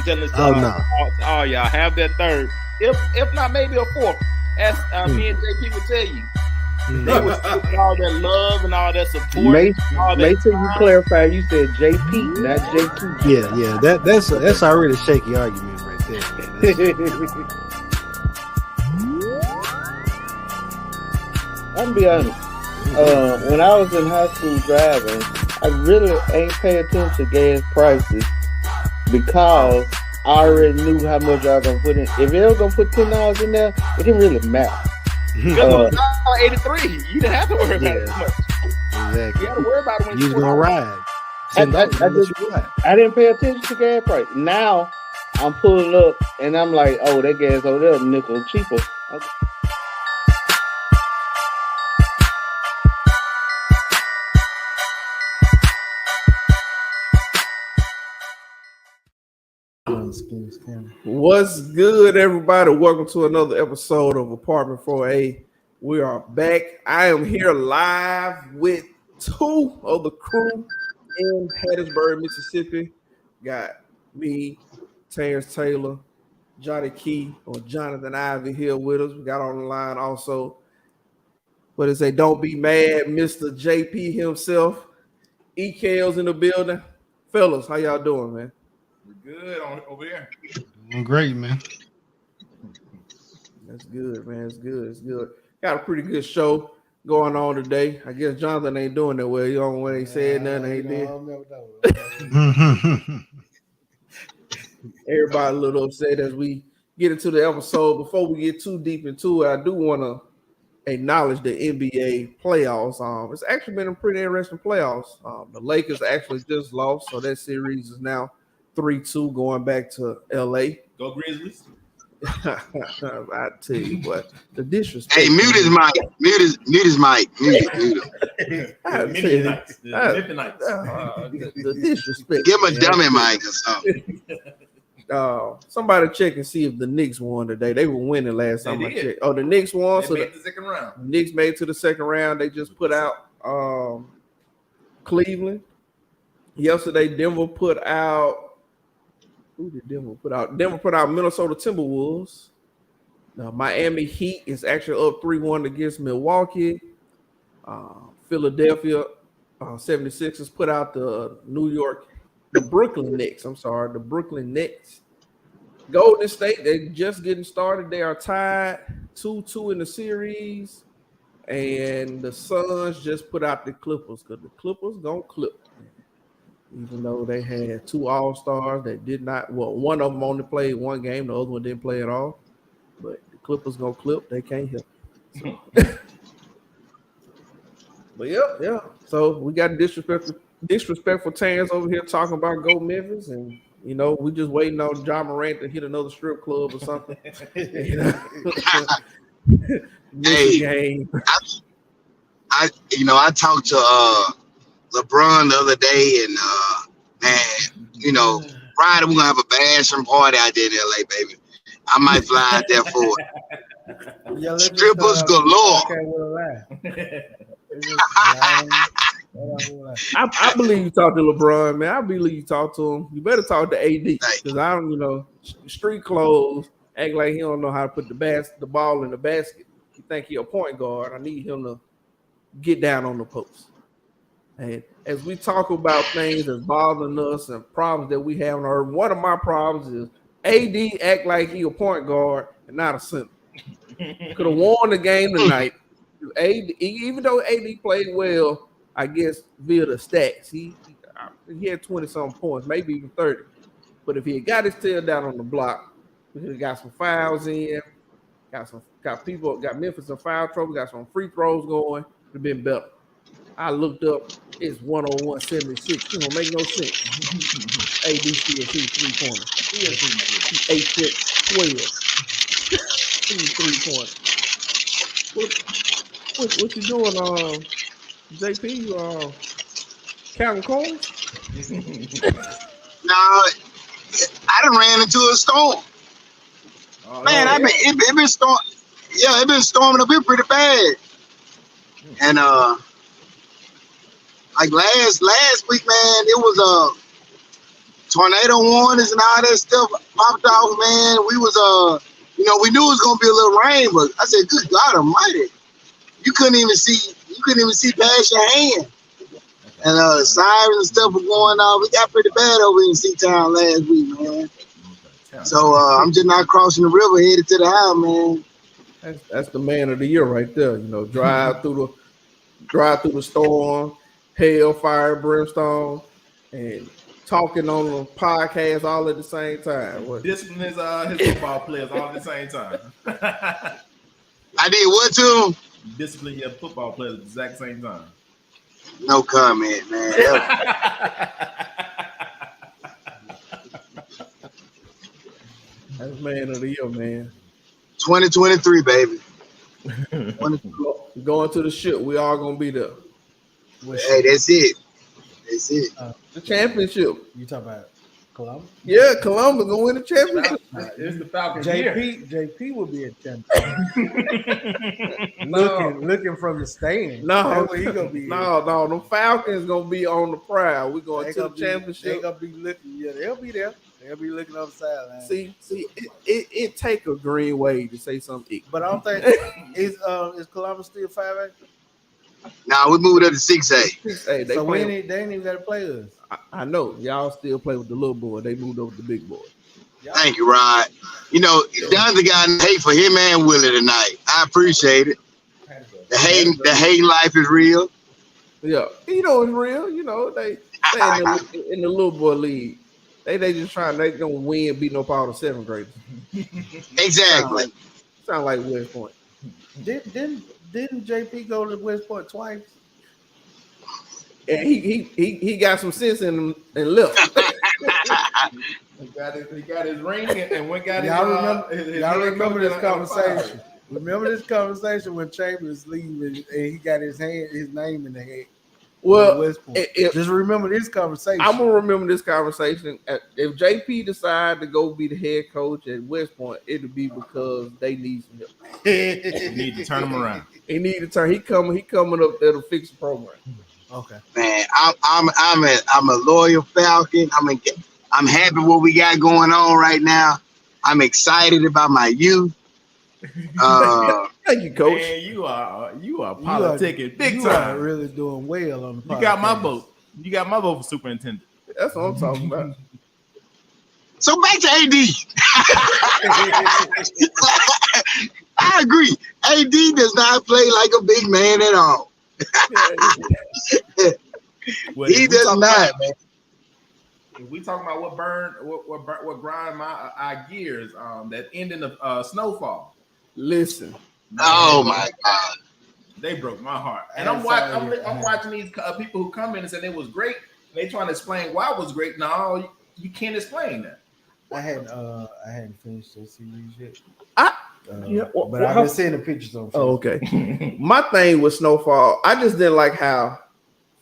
telling us no. y'all have that third. If not, maybe a fourth. As me and JP would tell you. They was all that love and all that support. Make sure you clarify. You said JP, not JP. Yeah. That's already a shaky argument right there. I'm gonna be honest. When I was in high school driving, I really ain't pay attention to gas prices because I already knew how much I was gonna put in. If they was gonna put $10 in there, it didn't really matter. $1.83. You didn't have to worry about it too much. Exactly. You had to worry about it when you was gonna ride. I didn't pay attention to gas price. Now I'm pulling up and I'm like, oh, that gas over there nickel cheaper. Okay. What's good, everybody? Welcome to another episode of Apartment 4A. We are back. I am here live with two of the crew in Hattiesburg, Mississippi. Got me, Terrence Taylor, Johnny Key, or Jonathan Ivy here with us. We got on the line also, what is it? Don't be mad, Mr. JP himself. EKL's in the building. Fellas, how y'all doing, man? We're good over here. Doing great, man. That's good, man. It's good. Got a pretty good show going on today. I guess Jonathan ain't doing that well. You know when they said nothing, ain't did. Everybody a little upset as we get into the episode. Before we get too deep into it, I do want to acknowledge the NBA playoffs. It's actually been a pretty interesting playoffs. The Lakers actually just lost, so that series is now 3-2 going back to LA. Go Grizzlies. I tell you what, the disrespect. Hey, mute his mic. Mute his mic. Mute him. The disrespect. Give him a dummy mic or something. Somebody check and see if the Knicks won today. They were winning last time I checked. Oh, the Knicks won. They made the second round. Knicks made it to the second round. They just put out Cleveland. Yesterday, Denver put out. Who did Denver put out? Denver put out Minnesota Timberwolves. Now, Miami Heat is actually up 3-1 against Milwaukee. Philadelphia 76ers put out the Brooklyn Nets. The Brooklyn Nets. Golden State, they're just getting started. They are tied 2-2 in the series. And the Suns just put out the Clippers because the Clippers gonna clip. Even though they had two All-Stars that did not, one of them only played one game, the other one didn't play at all. But the Clippers gonna clip, they can't help. So. But yeah. So we got disrespectful Terrence over here talking about Go Memphis, and we just waiting on John Morant to hit another strip club or something. Hey, I talked to LeBron the other day, and Friday we're gonna have a bashing party out there in LA, baby. I might fly out there for it. Strippers galore. I believe you talk to LeBron, man. I believe you talk to him. You better talk to AD because I don't, street clothes, act like he don't know how to put the ball in the basket. You think he a point guard? I need him to get down on the post. And as we talk about things that's bothering us and problems that we have on earth, one of my problems is AD act like he a point guard and not a center. Could have won the game tonight. Even though AD played well, I guess via the stats, he had 20-something points, maybe even 30. But if he had got his tail down on the block, he got some fouls in, got Memphis in foul trouble, got some free throws going, it would have been better. I looked up, it's 101-76. It don't make no sense. AD still shoots 3 pointers. 8'12". Shooting 3 pointers. What you doing, JP? You counting coins? No, I done ran into a storm. Man, it been storm. Yeah, it been storming up here pretty bad. And like last week, man, it was tornado warnings and all that stuff popped off, man. We was we knew it was gonna be a little rain, but I said, good God Almighty, you couldn't even see past your hand. And sirens and stuff were going on. We got pretty bad over in C-Town last week, man. So I'm just not crossing the river headed to the house, man. That's the man of the year right there. Drive through the storm, hell, fire, brimstone, and talking on the podcast all at the same time. Discipline his football players all at the same time. I did what to him? Discipline your football players at the exact same time. No comment, man. That's man of the year, man. 2023, baby. Going to the ship. We all gonna be there. Hey, that's it. That's it. The championship. You talking about Columbus? Yeah, Columbus gonna win the championship. It's the Falcons. JP will be a champion. looking from the stand. No, he gonna be. No, the Falcons gonna be on the prowl. We going to the championship. They gonna be looking. Yeah, they'll be there. They'll be looking on the sideline. See, it take a green wave to say something. But I don't think is Columbus still 5A? Nah, we moved up to 6A. 6A. So they ain't even got to play us. I know y'all still play with the little boy. They moved over to the big boy. Thank you, Rod. Don's the guy in hate for him and Willie tonight. I appreciate it. The hating life is real. Yeah, it's real. They in the little boy league. They just trying. They gonna win, beat no power to 7th graders. Exactly. Sound like West Point. Didn't JP go to West Point twice? And he got some sense in him and left. He got his ring and went got y'all remember this conversation? Remember this conversation when Chambers leaving and he got his name in the head. Well, just remember this conversation. I'm gonna remember this conversation. If JP decide to go be the head coach at West Point, it'll be because they need some help. You need to turn him around. He need to turn. He coming up there to fix the program. Okay, man. I'm a loyal Falcon. I'm happy what we got going on right now. I'm excited about my youth. Thank you, Coach. Man, you are politicking big time. You are really doing well on the podcast. You got my vote. You got my vote for superintendent. That's what I'm talking about. So back to AD. I agree. AD does not play like a big man at all. Well, he does not, man. If we talking about what grind our gears, that ending of snowfall. Listen. Oh my God. They broke my heart. And I'm watching these people who come in and say it was great. They trying to explain why it was great. No, you can't explain that. I hadn't finished that series yet. But I've been seeing the pictures on Facebook. Oh, okay. My thing with Snowfall, I just didn't like how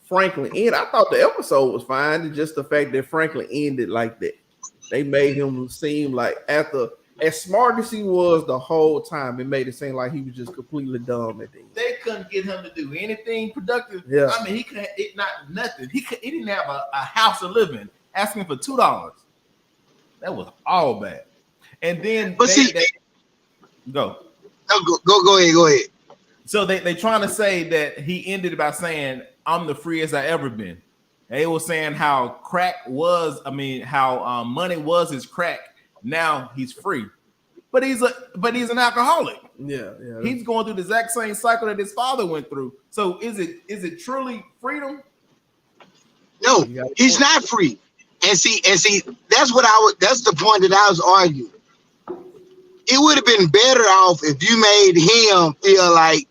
Franklin ended. I thought the episode was fine. It's just the fact that Franklin ended like that. They made him seem like as smart as he was the whole time, it made it seem like he was just completely dumb at the end. They couldn't get him to do anything productive. Yeah. I mean, he couldn't. Nothing. He didn't have a house to live in. Asking for $2. That was all bad. And then, but go ahead. So they trying to say that he ended by saying, "I'm the freest I ever been." And they were saying how crack was. I mean, how money was his crack. Now he's free, but he's an alcoholic. Yeah. He's going through the exact same cycle that his father went through. So is it truly freedom? No, he's not free. And see, that's the point that I was arguing. It would have been better off if you made him feel like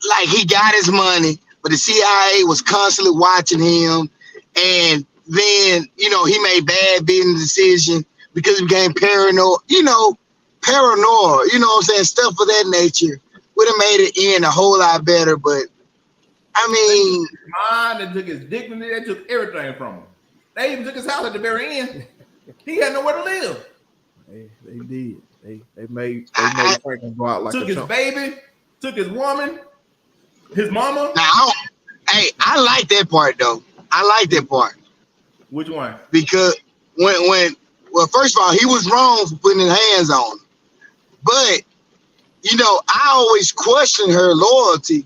like he got his money, but the CIA was constantly watching him, and then he made bad business decisions because he became paranoid. What I'm saying, stuff of that nature would have made it end a whole lot better. But I mean, they took his dignity, they took everything from him. They even took his house at the very end. He had nowhere to live. They did. They made Franklin go out like took his baby, took his woman, his mama. Now, I like that part though. I like that part. Which one? Because well, first of all, he was wrong for putting his hands on her. But, you know, I always questioned her loyalty,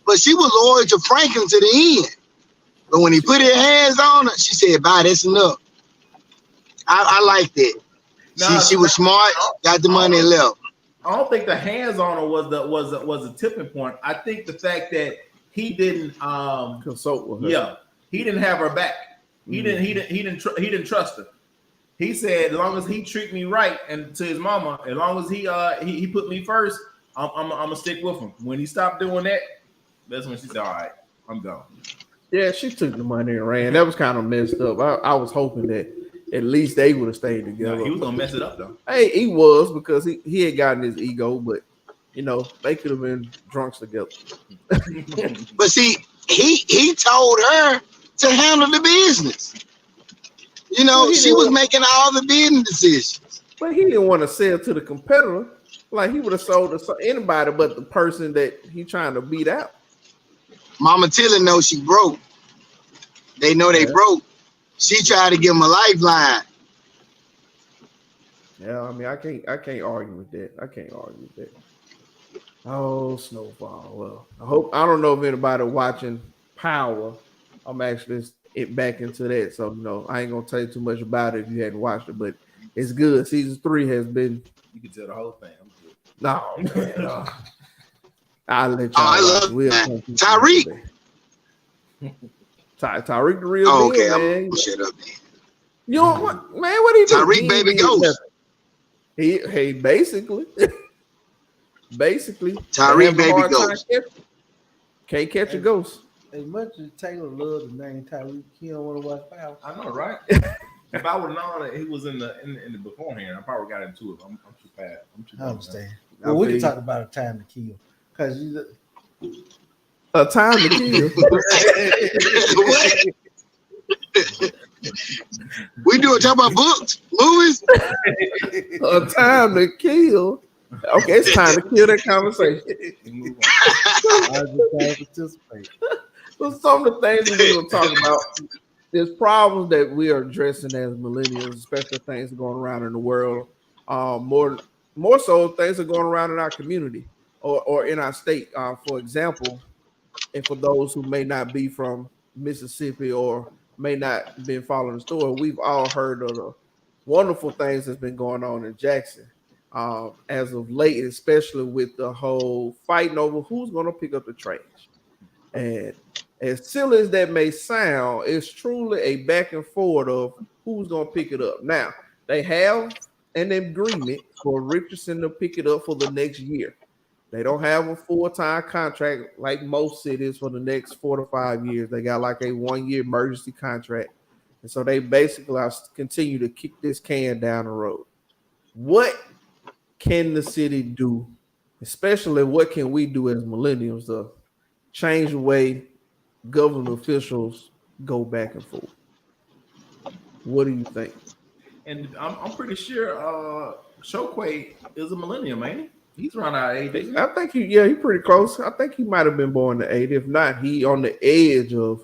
but she was loyal to Franklin to the end. But when he put his hands on her, she said, bye, that's enough. I like that. She was smart, got the money and left. I don't think the hands on her was the tipping point. I think the fact that he didn't consult with her. Yeah, he didn't have her back. He didn't trust her. He said, as long as he treat me right, and to his mama, as long as he put me first, I'm gonna stick with him. When he stopped doing that, that's when she said, all right, I'm gone. Yeah, she took the money and ran. That was kind of messed up. I was hoping that at least they would have stayed together. No, he was gonna mess it up though. Hey, he was, because he had gotten his ego, but you know, they could have been drunks together. But see, he told her to handle the business. You know, she was making all the business decisions. But he didn't want to sell to the competitor. Like, he would have sold to anybody but the person that he trying to beat out. Mama Tilly knows she broke. They know they broke. She tried to give him a lifeline. Yeah, I mean, I can't argue with that. I can't argue with that. Oh, Snowfall. Well, I don't know if anybody watching Power. I'm actually back into that, so no, I ain't gonna tell you too much about it if you hadn't watched it, but it's good. Season 3 has been. You can tell the whole thing. I'm good. No, man, no. I'll let y'all. I love Tyreek. Tyreek the real deal, okay, man. I'm shut up, man. You know what, man? What he do? Tyreek baby ghost. He basically Tyreek baby ghost. Can't catch a ghost. As much as Taylor loves the name Tyreek, he don't want to watch Power. I know, right? If I would have known that he was in the beforehand, I probably got into it. I'm too bad. I understand. Well, we can talk about A Time to Kill, because A Time to Kill. We talk about books, movies. A Time to Kill. Okay, it's time to kill that conversation. I just participate. So some of the things that we're going to talk about, there's problems that we are addressing as millennials, especially things going around in the world. More so, things are going around in our community or in our state. For example, and for those who may not be from Mississippi or may not been following the story, we've all heard of the wonderful things that's been going on in Jackson. As of late, especially with the whole fighting over who's going to pick up the trash. And as silly as that may sound, it's truly a back and forth of who's going to pick it up. Now, they have an agreement for Richardson to pick it up for the next year. They don't have a full-time contract like most cities for the next 4 to 5 years. They got like a 1-year emergency contract. And so they basically continue to kick this can down the road. What can the city do, especially what can we do as millennials to change the way government officials go back and forth? What do you think? And I'm pretty sure Shoquay is a millennium, ain't he? He's around our age. I think he's pretty close. I think he might have been born in the 80s. If not, he on the edge of.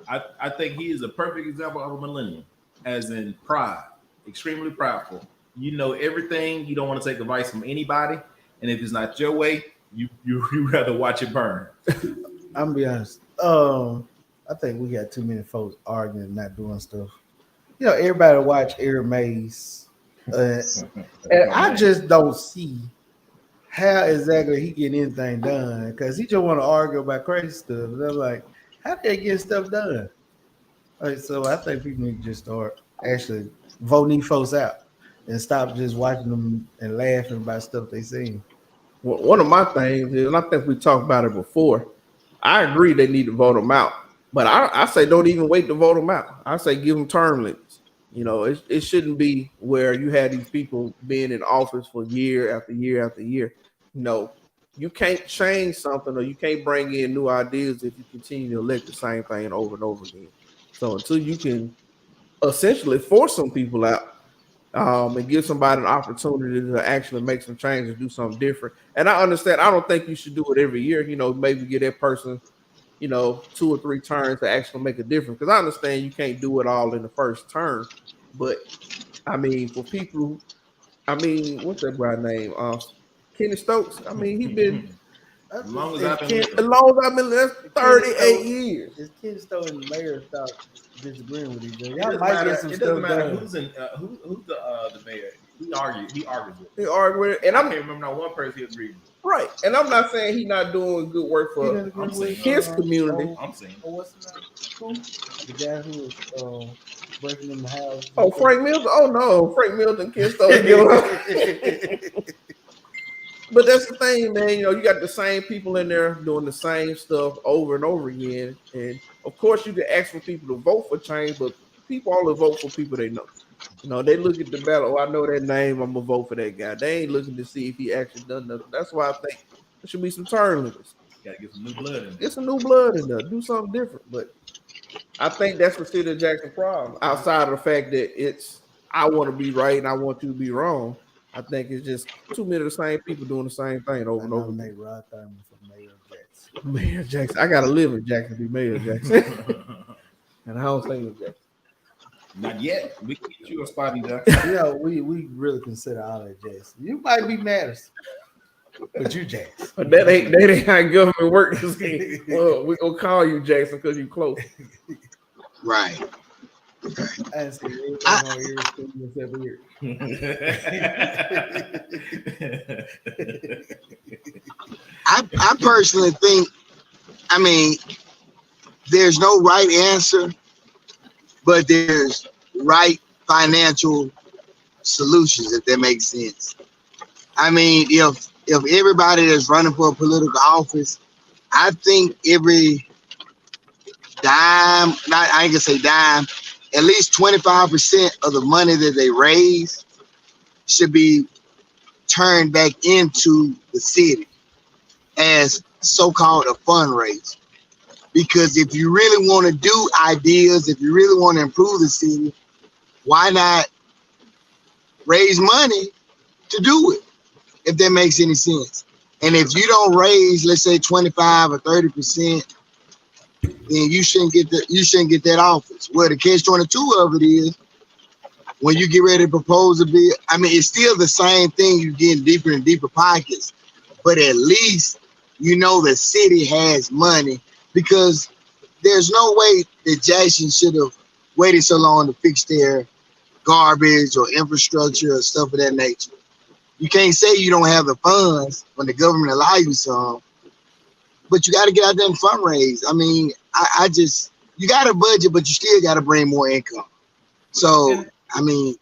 I think he is a perfect example of a millennium, as in pride, extremely prideful. You know everything. You don't want to take advice from anybody, and if it's not your way, you rather watch it burn. I'm gonna be honest. I think we got too many folks arguing and not doing stuff. You know, everybody watch Air Maze, and I just don't see how exactly he getting anything done, because he just want to argue about crazy stuff. And I'm like, how do they get stuff done? Like, so I think people need to just start actually voting these folks out and stop just watching them and laughing about stuff they seen. Well, one of my things is, and I think we talked about it before, I agree they need to vote them out. But I say don't even wait to vote them out. I say give them term limits. You know, it shouldn't be where you had these people being in office for year after year after year. You know, you can't change something or you can't bring in new ideas if you continue to elect the same thing over and over again. So until you can essentially force some people out, and give somebody an opportunity to actually make some changes, do something different. And I understand, I don't think you should do it every year. You know, maybe give that person you know, 2 or 3 turns to actually make a difference. Because I understand you can't do it all in the first term, but I mean, for people, I mean, what's that guy name? Kenny Stokes. I mean, he been As long as I've been as with him. long as I've been, that's 38 years. It's Ken Stone and the mayor stop disagreeing with each other. It Y'all doesn't might matter, get some it doesn't stuff matter done. who's in who's the mayor. He argues with. He argue with it, and I I'm can't remember not one person he agreed with. right. And I'm not saying he's not doing good work He for doesn't agree with, his community. I'm saying. What's his name? Who? The guy who was breaking in the house. Oh, Frank Milton. Oh no, Frank Milton can't start giving. But that's the thing, man. You know, you got the same people in there doing the same stuff over and over again. And of course, you can ask for people to vote for change, but people only vote for people they know. You know, they look at the ballot. Oh, I know that name. I'm gonna vote for that guy. They ain't looking to see if he actually done nothing. That's why I think there should be some term limits. Gotta get some new blood in there. Get some new blood in there. Do something different. But I think that's the city of Jackson problem. Outside of the fact that it's I want to be right and I want you to be wrong. I think it's just too many of the same people doing the same thing over and over. Nominate Rod Thurman for Mayor of Jackson. Mayor Jackson. I gotta live in Jackson to be Mayor of Jackson. And I don't stay in Jackson. Not yet. We can get you a spot in Jackson. You know, we really consider all that Jackson. You might be Madison, but you Jackson. But that ain't how government works. Well, we gonna call you Jackson because you close. Right. I see everything here. I personally think, I mean, there's no right answer, but there's right financial solutions, if that makes sense. I mean, if everybody that's running for a political office, I think every dime, I ain't gonna say dime, at least 25% of the money that they raise should be turned back into the city as so-called a fundraiser. Because if you really want to do ideas, if you really want to improve the city, why not raise money to do it, if that makes any sense? And if you don't raise, let's say 25 or 30%, then you shouldn't get that office. Well, the catch-22 of it is when you get ready to propose a bill, I mean, it's still the same thing. You're getting deeper and deeper pockets, but at least you know the city has money, because there's no way that Jackson should have waited so long to fix their garbage or infrastructure or stuff of that nature. You can't say you don't have the funds when the government allow you some, but you got to get out there and fundraise. I mean, I just, you got a budget, but you still got to bring more income. So, I mean,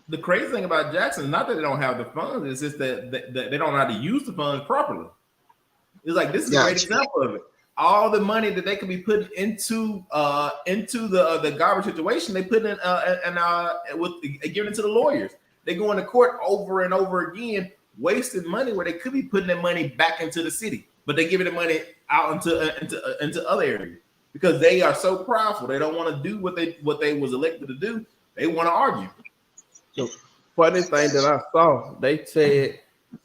the crazy thing about Jackson is not that they don't have the funds, it's just that they don't know how to use the funds properly. It's like, this is a great example of it. All the money that they could be put into the garbage situation, they put in giving it to the lawyers. They go into court over and over again, wasting money where they could be putting their money back into the city, but they giving the money out into other areas because they are so prideful. They don't want to do what they was elected to do. They want to argue. The funny thing that I saw, they said,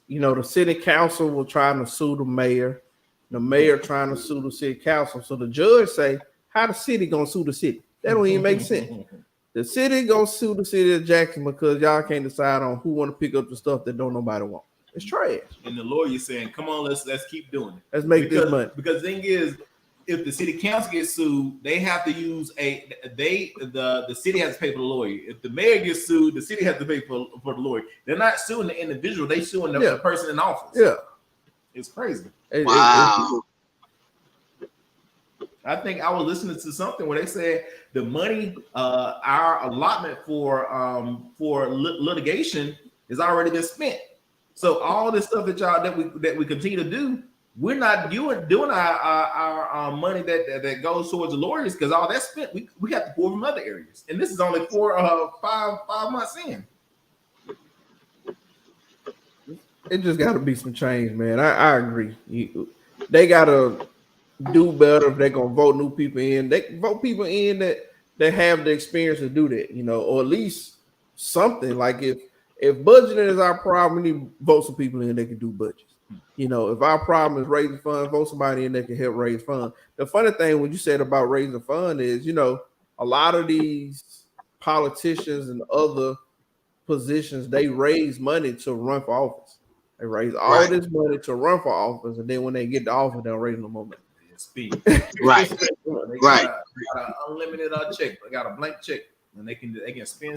you know, the city council was trying to sue the mayor. The mayor trying to sue the city council. So the judge say, how the city gonna sue the city? That don't even make sense. The city gonna sue the city of Jackson because y'all can't decide on who want to pick up the stuff that don't nobody want. It's trash. And the lawyer saying, come on, let's keep doing it. Let's make this money. Because the thing is, if the city council gets sued, they have to use the city has to pay for the lawyer. If the mayor gets sued, the city has to pay for the lawyer. They're not suing the individual, they suing the person in office. Yeah. It's crazy. Wow. I think I was listening to something where they said the money, our allotment for litigation has already been spent. So all this stuff that we continue to do, we're not doing our money that goes towards the lawyers because all that's spent. We have to pull from other areas, and this is only 5 months in. It just got to be some change, man. I agree. They got to do better if they're going to vote new people in. They can vote people in that have the experience to do that, you know, or at least something. Like if budgeting is our problem, we need to vote some people in that can do budgets. You know, if our problem is raising funds, vote somebody in that can help raise funds. The funny thing when you said about raising fund is, you know, a lot of these politicians and other positions, they raise money to run for office. They raise all this money to run for office, and then when they get to office, they'll raise no more money. Speed. Right. They got an unlimited check. They got a blank check, and they can spin.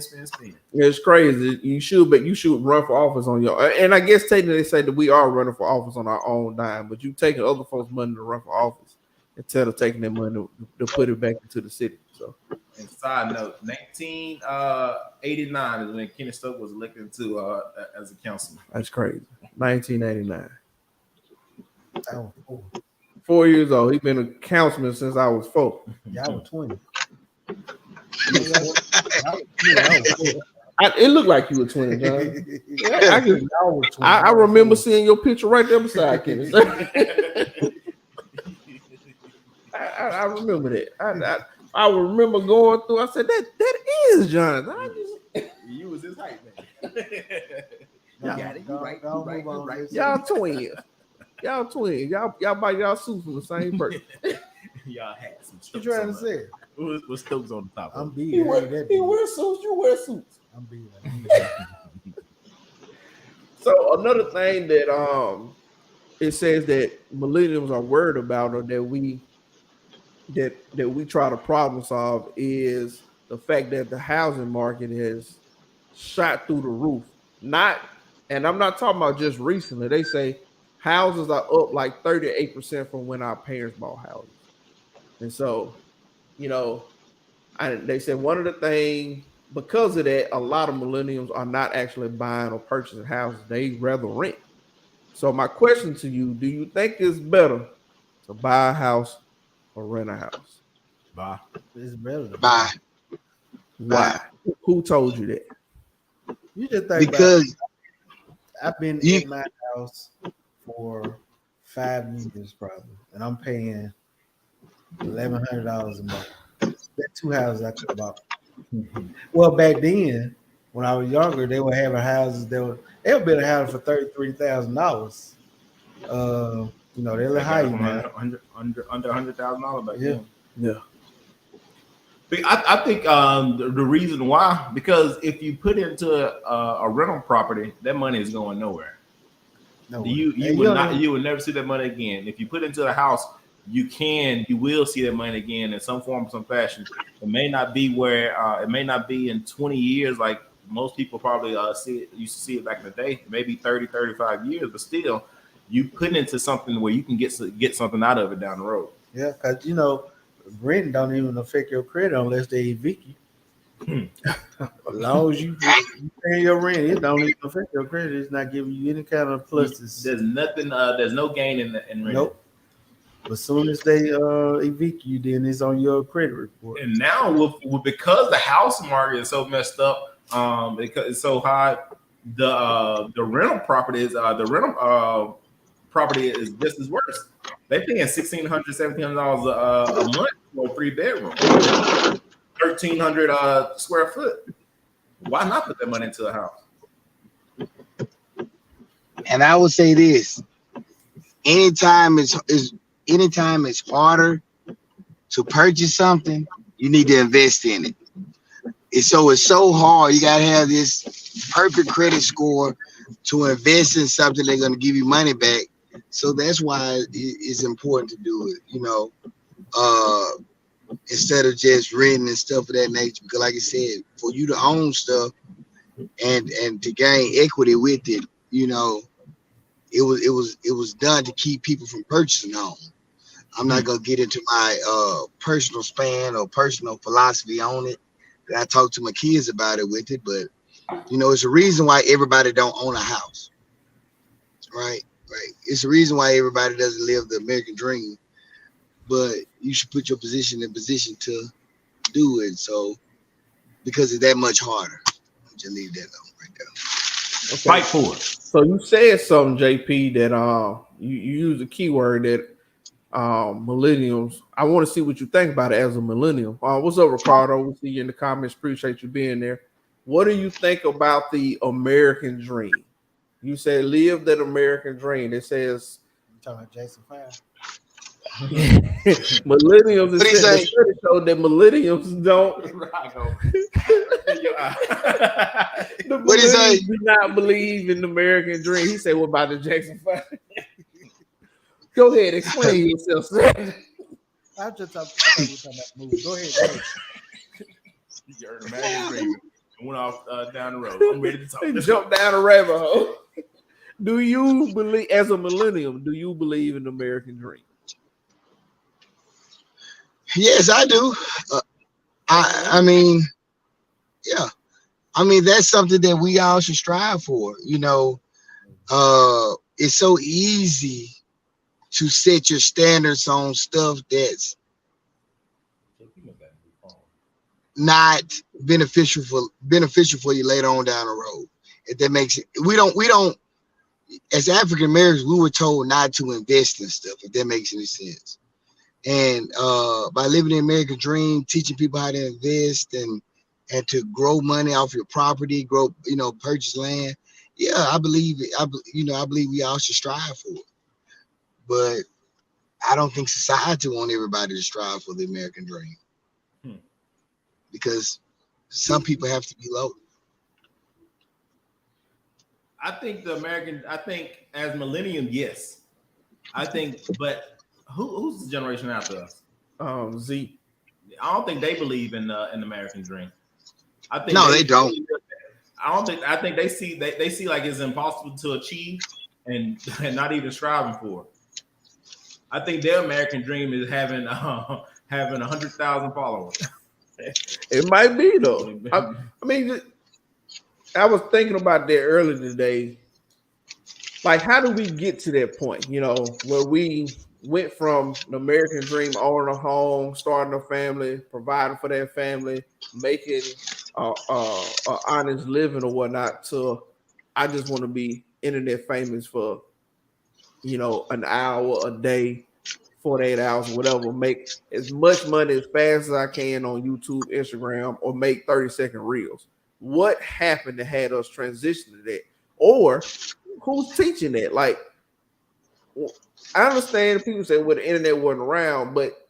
It's crazy. You should run for office on your. And I guess technically they say that we are running for office on our own dime, but you taking other folks' money to run for office instead of taking their money to put it back into the city. So, and side note, 1989 is when Kenny Stokes was elected to as a councilman. That's crazy. 1989. Oh, 4 years old. He's been a councilman since I was 4. y'all were 20. It looked like you were 20, John. I remember seeing your picture right there beside Kenny. I remember that. I remember going through. I said that is John. You was his hype man. Y'all twins. Y'all twins. Y'all buy y'all suits from the same person. Y'all had some stuff. What you trying to say? What Stokes on the top? I'm big. He wears suits. You wear suits. I'm big. So another thing that it says that millennials are worried about, or that we try to problem solve, is the fact that the housing market has shot through the roof. And I'm not talking about just recently. They say houses are up like 38% from when our parents bought houses. And so, you know, they said one of the things, because of that, a lot of millennials are not actually buying or purchasing houses. They rather rent. So my question to you, do you think it's better to buy a house or rent a house? Buy. It's better to Bye. Why? Who told you that? You just think Because I've been in my house for 5 years probably, and I'm paying $1,100 a month. That 2 houses I could have bought. Well, back then, when I was younger, they were having houses they were building a house for $33,000. You know, they're high now. Under $100,000 back then. Yeah. But I think the reason why, because if you put into a rental property, that money is going nowhere. You would never see that money again. If you put into a house, you will see that money again in some form, some fashion. It may not be in 20 years like most people probably used to see it back in the day, maybe 30, 35 years, but still, you put it into something where you can get something out of it down the road. Yeah, because you know, rent don't even affect your credit unless they evict you. As long as you pay your rent, it don't even affect your credit. It's not giving you any kind of pluses. There's nothing. There's no gain in rent. Nope. As soon as they evict you, then it's on your credit report. And now, because the house market is so messed up, because it's so high, the rental property is property is just as worse. They're paying $1,600, $1,700 a month for a 3-bedroom, 1,300 square foot. Why not put that money into a house? And I would say this: anytime it's harder to purchase something, you need to invest in it. It's so hard. You gotta have this perfect credit score to invest in something they're gonna give you money back. So that's why it's important to do it, you know, instead of just renting and stuff of that nature. Because like I said, for you to own stuff and to gain equity with it, you know, it was done to keep people from purchasing homes. I'm not gonna get into my personal span or personal philosophy on it. I talk to my kids about it with it, but you know, it's a reason why everybody don't own a house, right? Right. It's the reason why everybody doesn't live the American dream, but you should put your position in position to do it. So, because it's that much harder. I'll just leave that alone right there. Okay. Fight for it. So you said something, JP, that you use a keyword that millennials. I want to see what you think about it as a millennial. What's up, Ricardo? We'll see you in the comments. Appreciate you being there. What do you think about the American dream? You said live that American dream. It says You talking about Jason 5? millennials. What he The say? study showed that millennials don't. The What he say? millennials do not believe in the American dream. He said, "What about the Jackson 5?" Go ahead, explain yourself, sir. I just thought we were talking about the movie. Go ahead. You heard American dream. Went off down the road. I'm ready to talk. He jumped down a rabbit hole. Do you believe, as a millennial, do you believe in the American dream? Yes, I do. I mean, yeah. I mean, that's something that we all should strive for. You know, it's so easy to set your standards on stuff that's not beneficial for you later on down the road. If that makes it, we don't as African Americans, we were told not to invest in stuff, if that makes any sense. And by living the American dream, teaching people how to invest and to grow money off your property, purchase land. Yeah, I believe it. I believe we all should strive for it. But I don't think society wants everybody to strive for the American dream. Because some people have to be low. I think as millennium, yes. I think, but who's the generation after us? Z. I don't think they believe in the American dream. I think they don't. I think they see like it's impossible to achieve and not even striving for it. I think their American dream is having 100,000 followers. It might be though. I mean, I was thinking about that earlier today. Like, how do we get to that point? You know, where we went from the American dream, owning a home, starting a family, providing for that family, making an honest living or whatnot, to I just want to be internet famous for, an hour a day, 48 hours, whatever, make as much money as fast as I can on YouTube, Instagram, or make 30-second reels. What happened that had us transition to that? Or who's teaching that? Like, I understand people say, well, the internet wasn't around, but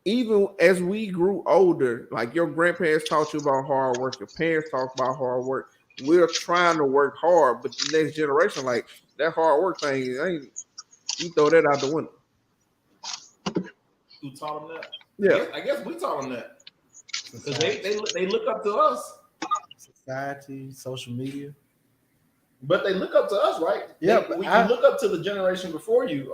even as we grew older, like your grandparents taught you about hard work, your parents talked about hard work. We're trying to work hard, but the next generation, like, that hard work thing, you throw that out the window. Who taught them that? Yeah, I guess we taught them that because they look up to us. Society, social media, but they look up to us, right? Yeah, we look up to the generation before you,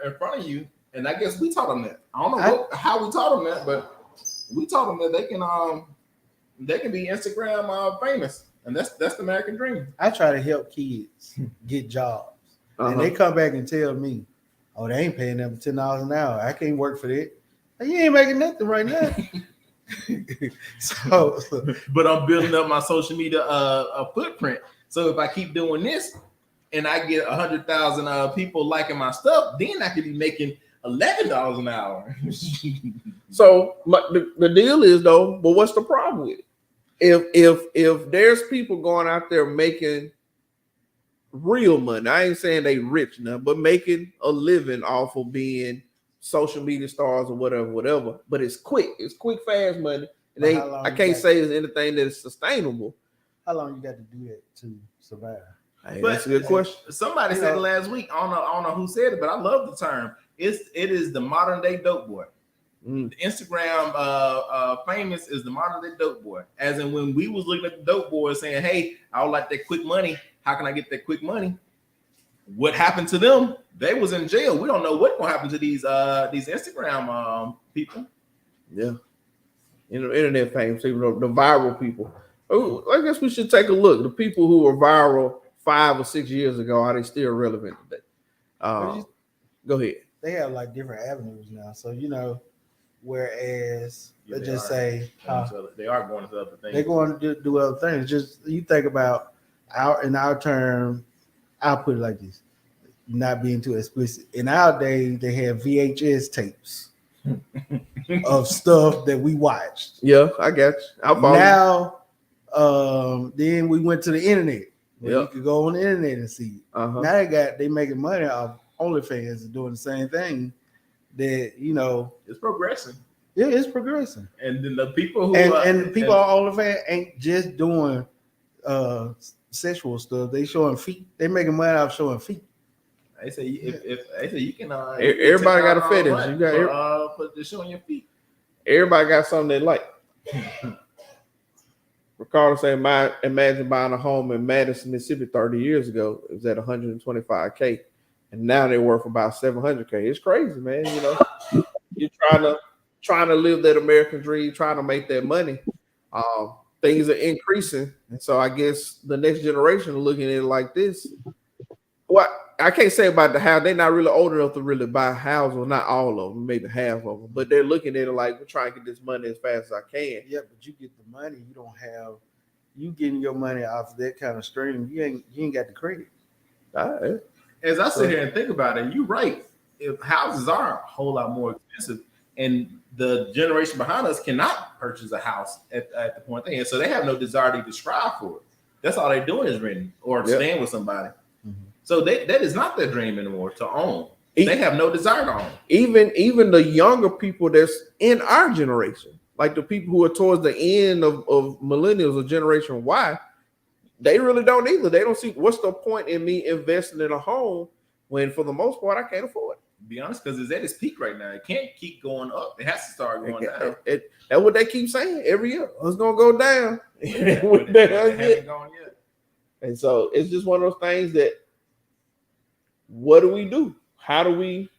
in front of you, and I guess we taught them that. I don't know how we taught them that, but we taught them that they can be Instagram famous, and that's the American dream. I try to help kids get jobs, and they come back and tell me, "Oh, they ain't paying them $10 an hour. I can't work for that. You ain't making nothing right now." So, but I'm building up my social media footprint. So if I keep doing this, and I get 100,000 people liking my stuff, then I could be making $11 an hour. So the deal is though, but what's the problem with it? If there's people going out there making real money, I ain't saying they rich now, but making a living off of being social media stars or whatever, but it's quick, fast money, and I can't say it's anything that is sustainable. How long you got to do that to survive? Hey, that's a good question. Somebody said it last week. I don't know who said it, but I love the term. It is the modern day dope boy. The Instagram famous is the modern day dope boy. As in when we was looking at the dope boy saying, "Hey, I would like that quick money. How can I get that quick money?" What happened to them? They was in jail. We don't know what's gonna happen to these Instagram people. Yeah, internet famous people, the viral people. Oh, I guess we should take a look. The people who were viral 5 or 6 years ago, are they still relevant today? Go ahead. They have like different avenues now. So whereas let's just say they are going to other things. They're going to do other things. Just you think about in our term, I'll put it like this, not being too explicit. In our day, they had VHS tapes of stuff that we watched. Yeah, I got you. Now, then we went to the internet. where you could go on the internet and see. Uh-huh. Now they making money off OnlyFans and doing the same thing. That it's progressing. Yeah, it's progressing. And then the people who and people on OnlyFans ain't just doing sexual stuff. They showing feet. They making money off showing feet. They say if you can. Everybody got a fetish. You got for showing your feet. Everybody got something they like. Ricardo said, imagine buying a home in Madison, Mississippi 30 years ago. It was at $125K, and now they're worth about $700K. It's crazy, man. You're trying to live that American dream, trying to make that money. Things are increasing, and so I guess the next generation are looking at it like this. Well, I can't say about the house. They're not really old enough to really buy a house, or not all of them, maybe half of them. But they're looking at it like, we're trying to get this money as fast as I can. Yeah, but you get the money. You don't have you getting your money off that kind of stream. You ain't got the credit. As I sit here and think about it, you're right. If houses are a whole lot more expensive, and the generation behind us cannot purchase a house at the point thing, and so they have no desire to strive for it. That's all they're doing is renting or staying with somebody. So that is not their dream anymore to own. They have no desire to own. Even the younger people that's in our generation, like the people who are towards the end of millennials or Generation Y, they really don't either. They don't see what's the point in me investing in a home when, for the most part, I can't afford it. To be honest, because it's at its peak right now. It can't keep going up. It has to start going down. That's what they keep saying every year. It's gonna go down. It hasn't gone yet. And so it's just one of those things that, what do we do? How do we?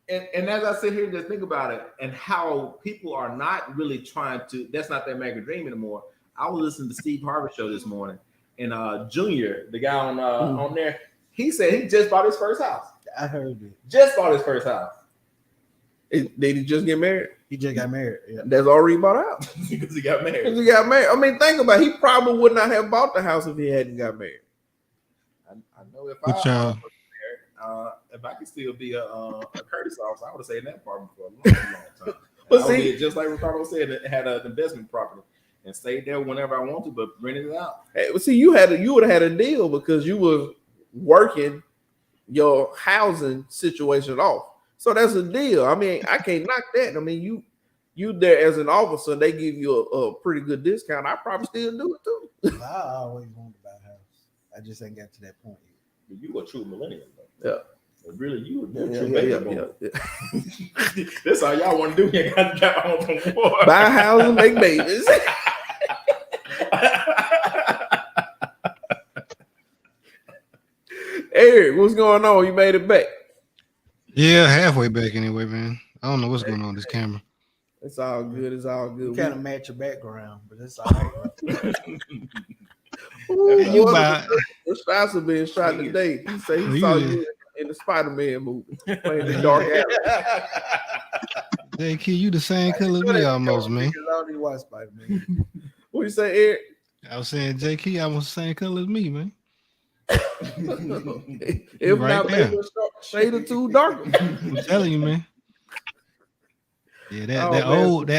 And as I sit here and just think about it, and how people are not really trying to, that's not their American dream anymore. I was listening to Steve Harvey show this morning, and Junior, the guy on there, he said he just bought his first house. I heard it. Just bought his first house. Did he just get married? He just got married. Yeah. That's already bought out. Because he got married. I mean, think about it. He probably would not have bought the house if he hadn't got married. I know if I could still be a Curtis officer, I would have stayed in that apartment for a long time. But see, just like Ricardo said, it had an investment property and stayed there whenever I wanted, but rented it out. Hey, see, you would have had a deal because you was working your housing situation off. So that's a deal. I mean, I can't knock that. I mean, you there as an officer, they give you a pretty good discount. I probably still do it too. I always wanted to buy a house. I just ain't got to that point yet. You a true millennial, though. Yeah. Really, you a true millennial. Yeah. That's all y'all want to do. You got to get on some more. Buy a house and make babies. Eric, what's going on? You made it back. Yeah, halfway back anyway, man. I don't know what's going on with this camera. It's all good. It's all good. You kind of match your background, but it's all right. The shots are being shot today. He said he saw you in the Spider-Man movie playing the dark alley. Hey, kid, you the same color as me almost, man. I don't even watch Spider-Man. What you say, Eric? I was saying, J.K., almost the same color as me, man. If right not, maybe a shade or two darker. I'm telling you, man. Yeah, that old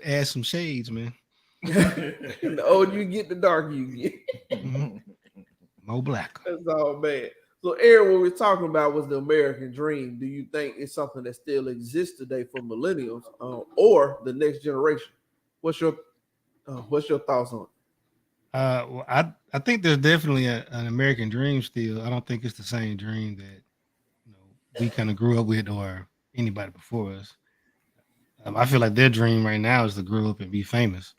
adds some shades, man. The older you get, the darker you get. More black. That's all, man. So, Aaron, what we're talking about was the American dream. Do you think it's something that still exists today for millennials or the next generation? What's your thoughts on it? Well, I think there's definitely an American dream still. I don't think it's the same dream that we kind of grew up with or anybody before us. I feel like their dream right now is to grow up and be famous.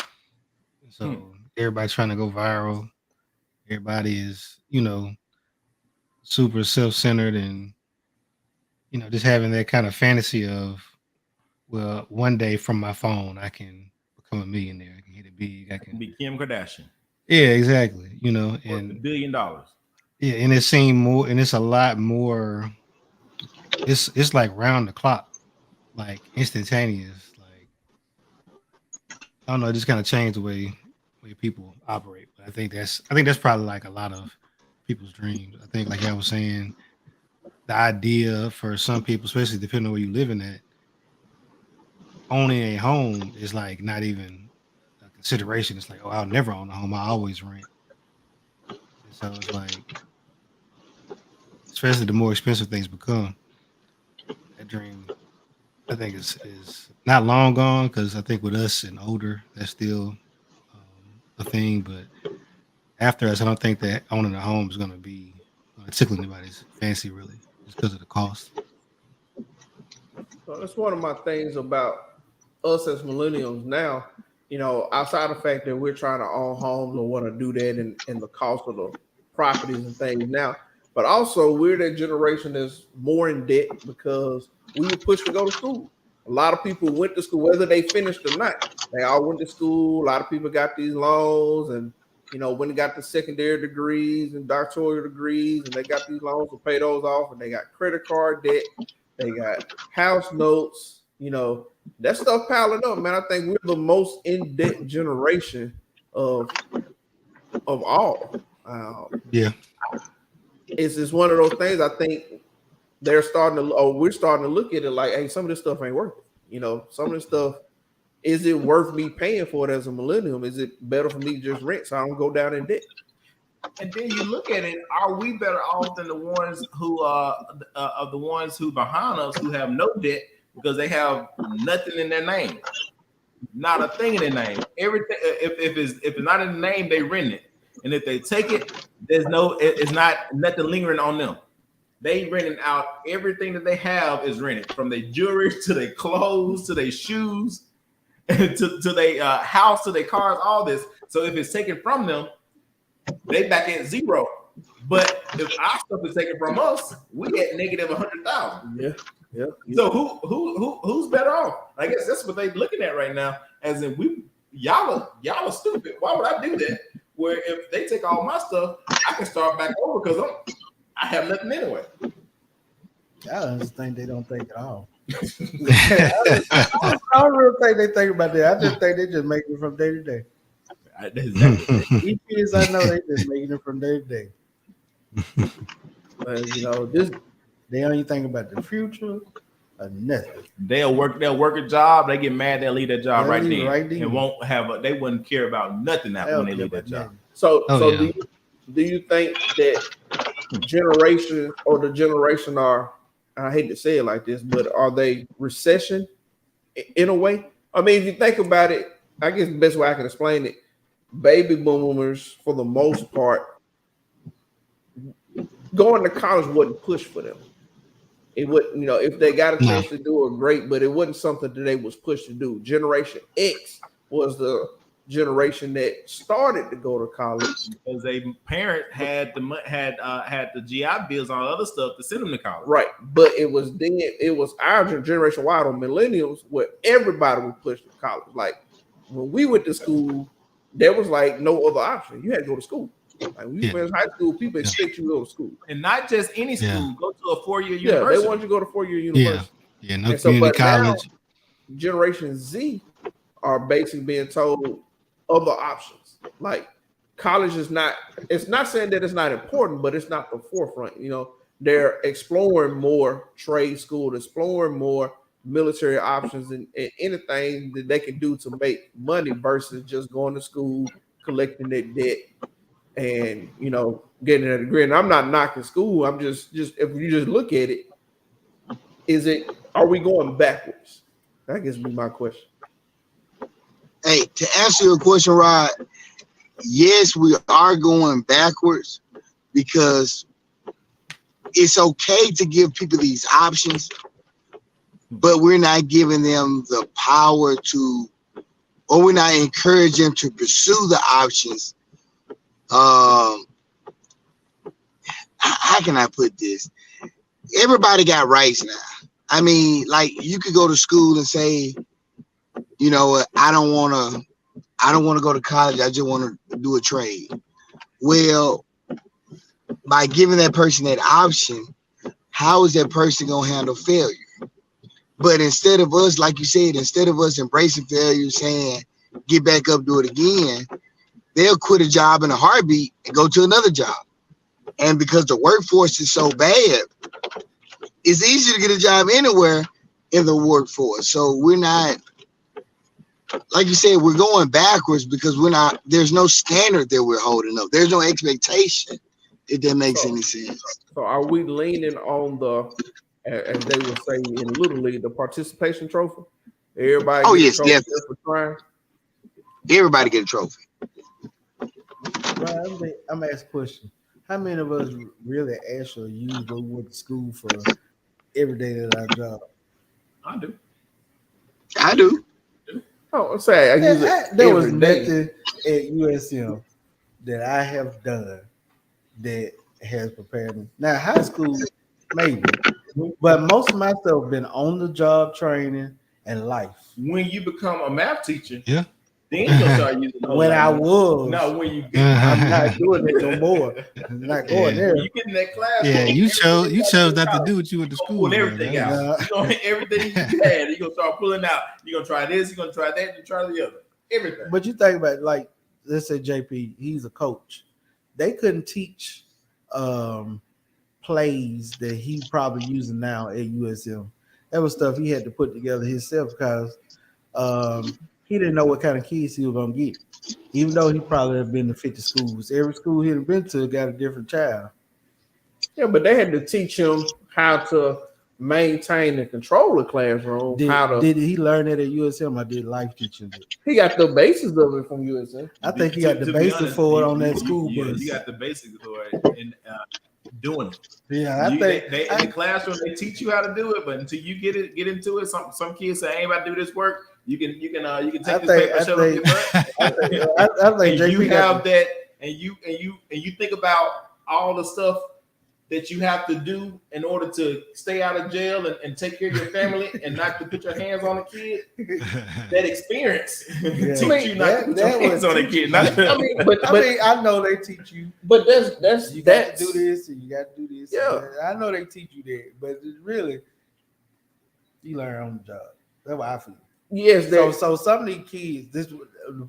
So everybody's trying to go viral. Everybody is, super self-centered and, just having that kind of fantasy of, well, one day from my phone, I can become a millionaire. I can hit it big. I can be Kim Kardashian. Yeah, exactly. And $1 billion. Yeah, and it seemed more, and it's a lot more. It's like round the clock, like instantaneous. Like I don't know, it just kind of changed the way people operate. But I think that's probably like a lot of people's dreams. I think, like I was saying, the idea for some people, especially depending on where you live in at, owning a home is like not even a consideration. It's like, oh, I'll never own a home. I always rent. So it's like, especially the more expensive things become, that dream, I think is not long gone, because I think with us and older, that's still a thing. But after us, I don't think that owning a home is going to be tickle anybody's fancy, really, just because of the cost. So that's one of my things about us as millennials now. Outside the fact that we're trying to own homes and want to do that, and the cost of the properties and things now, but also we're that generation that's more in debt because we were pushed to go to school. A lot of people went to school, whether they finished or not. They all went to school. A lot of people got these loans, and when they got the secondary degrees and doctoral degrees, and they got these loans to pay those off, and they got credit card debt, they got house notes. That stuff piling up, man. I think we're the most in debt generation of all. Yeah, It's just one of those things. I think we're starting to look at it like, hey, some of this stuff ain't worth it. Some of this stuff, is it worth me paying for it as a millennium? Is it better for me to just rent so I don't go down in debt? And then you look at it, are we better off than the ones who of the ones who behind us who have no debt because they have nothing in their name, not a thing in their name. Everything, if it's not in the name, they rent it, and if they take it, it's not nothing lingering on them. They renting out everything that they have is rented, from their jewelry to their clothes to their shoes, to their house to their cars, all this. So if it's taken from them, they back at zero. But if our stuff is taken from us, we at negative 100,000. Yeah. So who's better off? I guess that's what they're looking at right now. As in, y'all are stupid. Why would I do that? Where if they take all my stuff, I can start back over because I have nothing anyway. I just think they don't think at all. I don't really think they think about that. I just think they just make it from day to day. Each kids I know, they just making it from day to day. But they don't even think about the future or nothing. They'll work a job. They get mad. They'll leave that job right then. And won't have they wouldn't care about nothing when they leave that job. So do you think that generation or the generation are, I hate to say it like this, but are they recession in a way? I mean, if you think about it, I guess the best way I can explain it, baby boomers, for the most part, going to college wasn't pushed for them. It wouldn't, if they got a chance to do it, great, but it wasn't something that they was pushed to do. Generation X was the generation that started to go to college because their parent had the GI bills and all other stuff to send them to college. Right, but it was our generation wide on millennials where everybody was pushed to college. Like when we went to school, there was like no other option. You had to go to school. Like when you went to high school, people expect you to go to school, and not just any school. Go to a 4-year university. Yeah, they want you to go to 4-year university. Yeah, no community college. Now, Generation Z are basically being told other options. Like college is not. It's not saying that it's not important, but it's not the forefront. They're exploring more trade school, exploring more military options, and anything that they can do to make money versus just going to school, collecting their debt, and getting a degree. And I'm not knocking school. I'm just if you just look at it, are we going backwards? That gives me my question. Hey, to answer your question, Rod, yes, we are going backwards because it's okay to give people these options, but we're not giving them the power to, or we're not encouraging them to pursue the options. How can I put this? Everybody got rights now. I mean, like you could go to school and say, I don't want to go to college. I just want to do a trade. Well, by giving that person that option, how is that person going to handle failure? But instead of us, like you said, instead of us embracing failure, saying, get back up, do it again, they'll quit a job in a heartbeat and go to another job. And because the workforce is so bad, it's easy to get a job anywhere in the workforce. So we're not like you said, we're going backwards because there's no standard that we're holding up. There's no expectation, if that makes any sense. So are we leaning on as they would say in Little League, the participation trophy? Everybody Oh, get yes, a trophy definitely. for trying? Everybody get a trophy. Right, I'm asking a question. How many of us really actually use what we went to school for every day of our job? I do. I do. Oh, I'm saying I use it There was every day. nothing at USM that I have done that has prepared me. Now, high school, maybe, but most of my stuff been on the job training and life. When you become a math teacher, Yeah. then you'll start using the whole When I lot. was, No, when you I'm not doing it no more. I'm not going Yeah. there. you get in that class. Yeah, you chose not to do what you went to school. Pull for, everything man. out. You know, everything you had, you're gonna start pulling out. You're gonna try this, you're gonna try that, and try the other. Everything. But you think about, like, let's say JP, he's a coach. They couldn't teach plays that he probably using now at USM. That was stuff he had to put together himself because he didn't know what kind of kids he was gonna get. Even though he probably had been to 50 schools, every school he'd been to got a different child. Yeah, but they had to teach him how to maintain and control the classroom. Did he learn that at USM? I did life teaching. He got the basis of it from USM. I think he got the basics for it on that school bus. You got the basics for it in doing it. Yeah, In the classroom they teach you how to do it, but until you get into it, some kids say, "I ain't about to do this work." You can take this paper, shove it up your butt. I think and JP you have that, and you think about all the stuff that you have to do in order to stay out of jail and take care of your family and not to put your hands on a kid. That experience teach you not to put your hands on a kid. I know they teach you, but that's you got to do this and you got to do this. Yeah, I know they teach you that, but it's really you learn on the job. That's what I feel. Yes. So some of these kids, the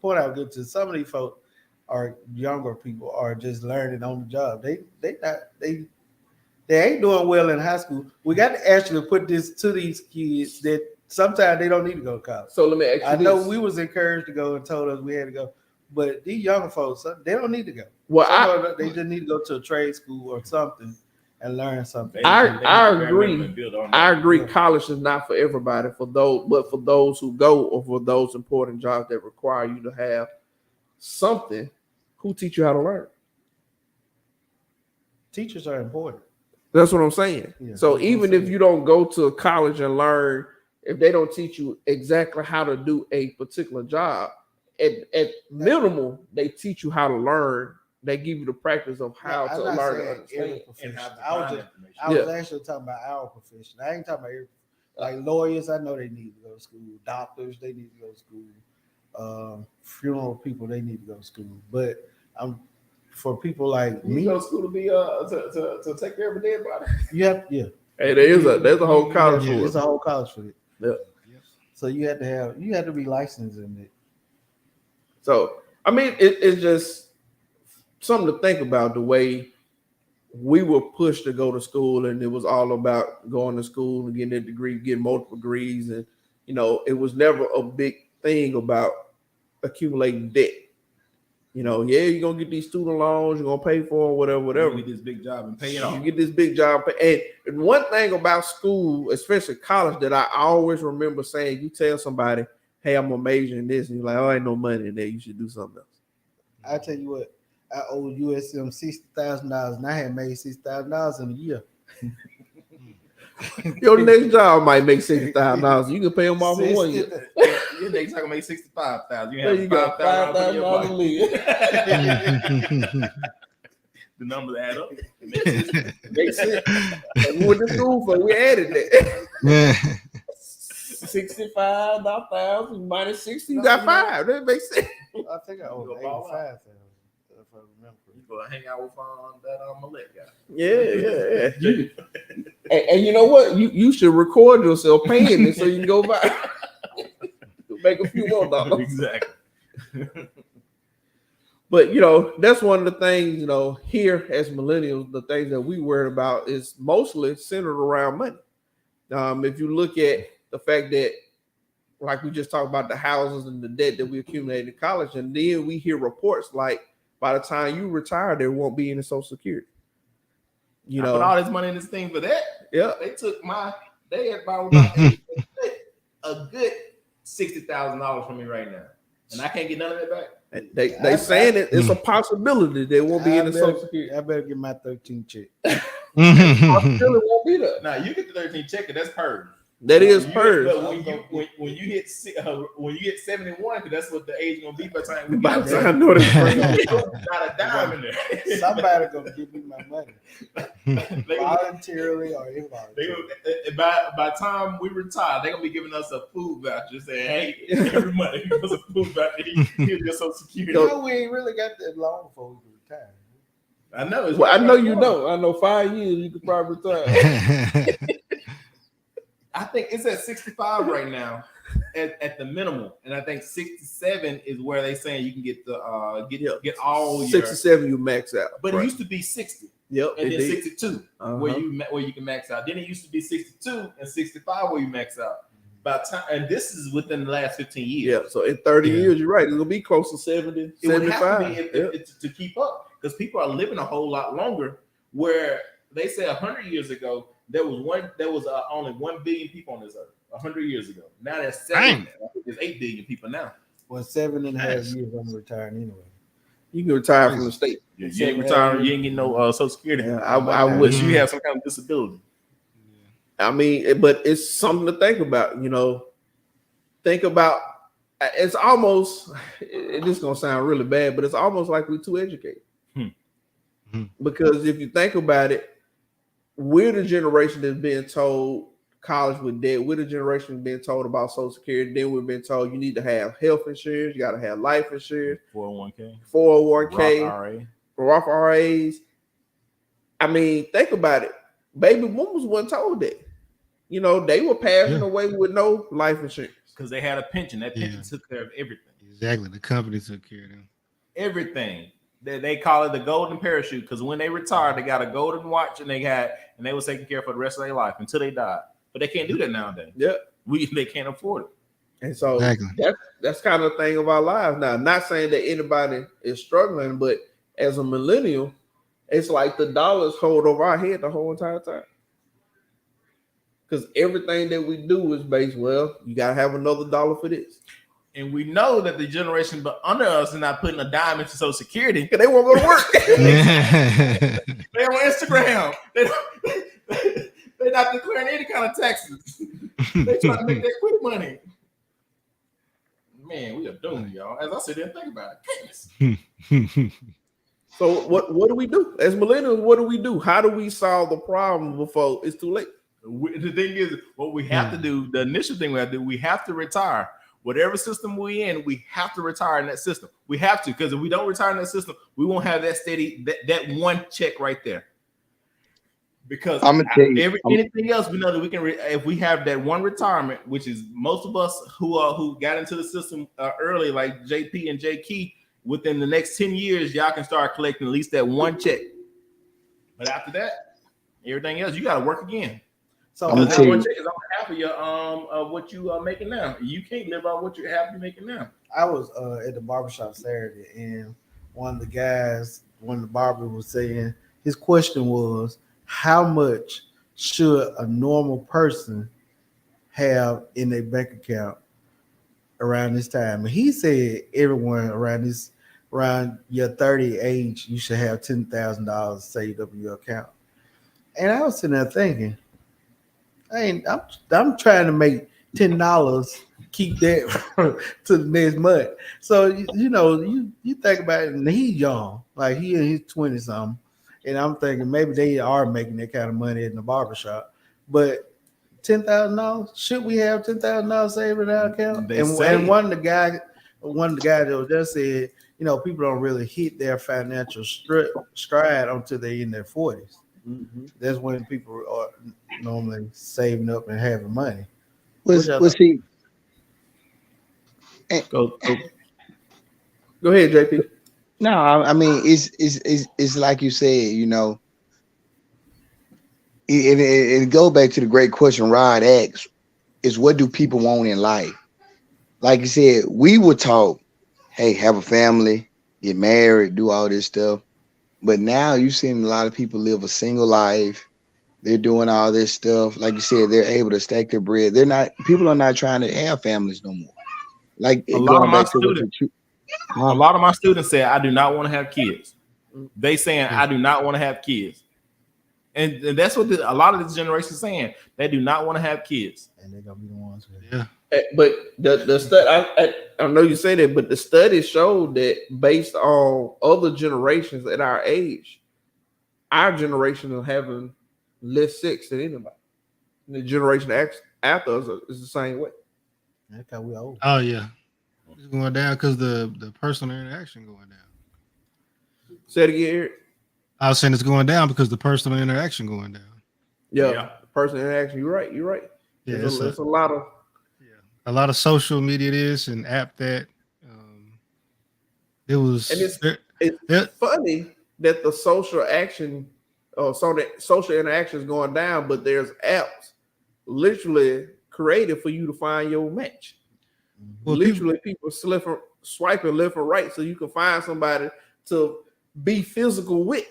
point I would get to, some of these folks are younger people are just learning on the job. They ain't doing well in high school. We got to actually put this to these kids that sometimes they don't need to go to college. So let me ask you I know we was encouraged to go and told us we had to go, but these young folks, they don't need to go. Well, they just need to go to a trade school or something and learn something. I agree. I agree. College is not for everybody. But for those who go, or for those important jobs that require you to have something, who teach you how to learn? Teachers are important. That's what I'm saying. Yeah, so even if you don't go to college and learn, if they don't teach you exactly how to do a particular job, at minimal, they teach you how to learn. They give you the practice of how to learn and understand. I was actually talking about our profession. I ain't talking about like lawyers. I know they need to go to school. Doctors, they need to go to school. Funeral people, they need to go to school. But for people like me, go to school to be to take care of a dead body. Yeah. Hey, there's a whole college for it. There's a whole college for it. Yeah. So you have to be licensed in it. So I mean, it's just something to think about, the way we were pushed to go to school, and it was all about going to school and getting a degree, getting multiple degrees, and it was never a big thing about accumulating debt. You're gonna get these student loans, you're gonna pay for them, whatever. You get this big job and pay it off. You get this big job, and one thing about school, especially college, that I always remember saying, you tell somebody, "Hey, I'm a major in this," and you're like, "Oh, ain't no money in there. You should do something else." I tell you what, I owed USM $60,000, and I had made $60,000 in a year. Your next job might make $60,000. You can pay them off in 1 year. Your next job can make $65,000. You have $5,000 to live. The numbers add up. Makes sense. We went to school for. We added that. 65,000 minus 60, you got 5. That makes sense. I think I owed 85,000. If I remember. You go hang out with that Millet guy. Yeah. And you know what? You should record yourself paying it so you can go buy. Make a few more dollars. Exactly. But that's one of the things, here as millennials, the things that we worry about is mostly centered around money. If you look at the fact that like we just talked about the houses and the debt that we accumulated in college, and then we hear reports like by the time you retire, there won't be any Social Security. I put all this money in this thing for that. Yeah, they took they had about a good $60,000 from me right now, and I can't get none of it back. They saying it's a possibility there won't be any Social Security. I better get my 13 check. Possibility won't be there. Now you get the 13 check, and that's purged. That is purged. When you hit 71, because that's what the age gonna be by the time we By get the there. time I know this, Not a dime in there. Somebody gonna give me my money, voluntarily or involuntarily. By the time we retire, they're gonna be giving us a food voucher, saying, "Hey, every month give us a food voucher. Here's your Social Security." You know, we ain't really got that long before we retire. I know. Well, I know you don't. I know 5 years you could probably retire. I think it's at 65 right now, at the minimum, and I think 67 is where they saying you can get the get all your 67 you max out. But it used to be 60. Yep, and then did. 62 where you can max out. Then it used to be 62 and 65 where you max out. By time, and this is within the last 15 years. Yeah, so in 30 years, you're right. It'll be close to 70, it would 75. have to be to keep up, because people are living a whole lot longer. Where they say 100 years ago there was only 1 billion people on this earth. 100 years ago. Now there's 7. There's 8 billion people now. Well, 7.5 years I'm retiring anyway. You can retire from the state. Yeah, you ain't retiring. You ain't getting no Social Security. Yeah, I wish you have some kind of disability. I mean, but it's something to think about. Think about. It's almost. This is gonna sound really bad, but it's almost like we're too educated. Because if you think about it, we're the generation that's being told college with debt. We're the generation being told about Social Security. Then we've been told you need to have health insurance. You got to have life insurance. 401k, Roth RAs. I mean, think about it. Baby boomers weren't told that. They were passing away with no life insurance. Because they had a pension. That pension took care of everything. Exactly. The company took care of them. Everything. They call it the golden parachute, because when they retired, they got a golden watch, and they was taken care of for the rest of their life until they died. But they can't do that nowadays. Yeah, they can't afford it. And so that's kind of the thing of our lives now. Not saying that anybody is struggling, but as a millennial, it's like the dollars hold over our head the whole entire time. Because everything that we do is based, well, you gotta have another dollar for this. And we know that the generation under us is not putting a dime into Social Security because they won't go to work. They on Instagram. They're not declaring any kind of taxes. They trying to make that quick money. Man, we are doomed, y'all. As I sit there and think about it. Goodness. So what do we do? As millennials, what do we do? How do we solve the problem before it's too late? The thing is, what we have to do, the initial thing we have to do, we have to retire. Whatever system we're in, we have to retire in that system. We have to, because if we don't retire in that system, we won't have that steady, that one check right there. Because anything else, we know that we can. If we have that one retirement, which is most of us who got into the system early, like JP and J Key, within the next 10 years, y'all can start collecting at least that one check. But after that, everything else, you got to work again. So that one check is on half of your what you are making now. You can't live on what you have making now. I was at the barbershop Saturday, and one of the barber was saying, his question was, how much should a normal person have in their bank account around this time? And he said everyone around your 30 age, you should have $10,000 saved up in your account. And I was sitting there thinking, I'm trying to make $10, keep that to the next month. So you think about it, and he's young, like he in his 20s something, and I'm thinking maybe they are making that kind of money in the barbershop. But $10,000, should we have $10,000 saved in our account? And one of the guys that was there said, people don't really hit their financial stride until they're in their 40s. Mm-hmm. That's when people are normally saving up and having money. Go ahead, JP. No, I mean it's like you said, it go back to the great question Rod asked, is what do people want in life? like you said, we were taught, hey, have a family, get married, do all this stuff. But now you see a lot of people live a single life. They're doing all this stuff. Like you said, they're able to stack their bread. People are not trying to have families no more. Like A lot of going my back to what students, you a lot of my students say, I do not want to have kids. They saying, Yeah. I do not want to have kids. And that's what a lot of this generation is saying. They do not want to have kids. And they're gonna be the ones who Yeah. But the study, I know you say that, but the study showed that based on other generations at our age, our generation is having less sex than anybody. And the generation after us is the same way. that's how we old. Oh yeah. It's going down because the personal interaction going down. Say it again, Eric. I was saying it's going down because the personal interaction going down. Yeah. Personal interaction. You're right. Yeah, There's a lot of social media this and app that. It was. and it's funny that the social action or social interaction is going down, but there's apps literally created for you to find your match. Well, Literally, people swiping left and right so you can find somebody to be physical with.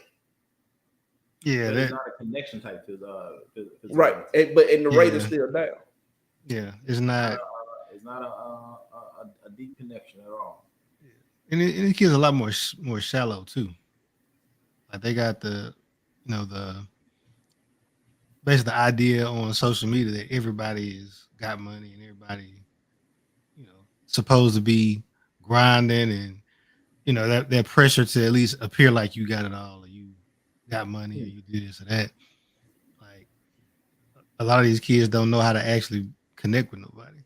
Yeah, But that, it's not a connection type to Right, and the rate is still down. yeah, it's not. It's not a deep connection at all. And it gets a lot more shallow too. Like they got the basically the idea on social media that everybody is got money and everybody, supposed to be grinding and that pressure to at least appear like you got it all or you got money or you do this or that. Like a lot of these kids don't know how to actually connect with nobody.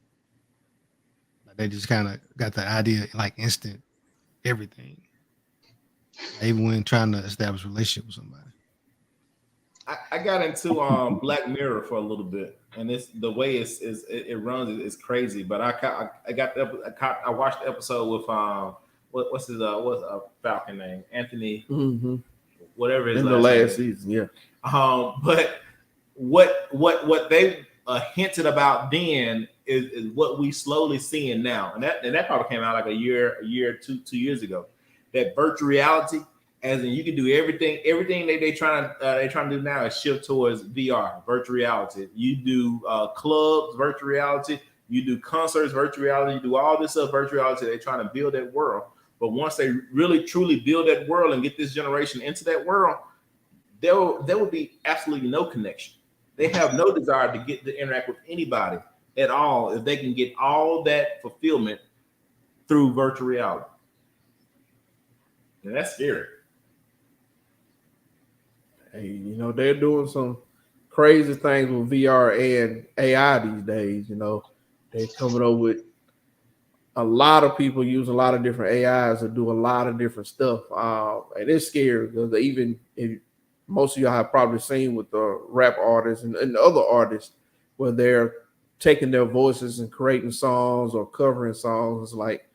Like they just kind of got the idea like instant everything. Even when trying to establish a relationship with somebody. I got into Black Mirror for a little bit, and it's the way it runs is crazy. But I watched the episode with what's his Falcon name, Anthony, whatever his in the last season, yeah. But what they hinted about then is what we slowly seeing now, and that probably came out like a year, 2 years ago. That virtual reality. As in, you can do everything they trying to do now is shift towards VR, virtual reality. You do clubs, virtual reality. You do concerts, virtual reality. You do all this stuff, virtual reality. They're trying to build that world. But once they really truly build that world and get this generation into that world, there will be absolutely no connection. They have no desire to interact with anybody at all if they can get all that fulfillment through virtual reality. And that's scary. Hey, they're doing some crazy things with VR and AI these days. They're coming up with a lot of people using a lot of different AIs to do a lot of different stuff. And it's scary because most of y'all have probably seen with the rap artists and other artists where they're taking their voices and creating songs or covering songs. It's like,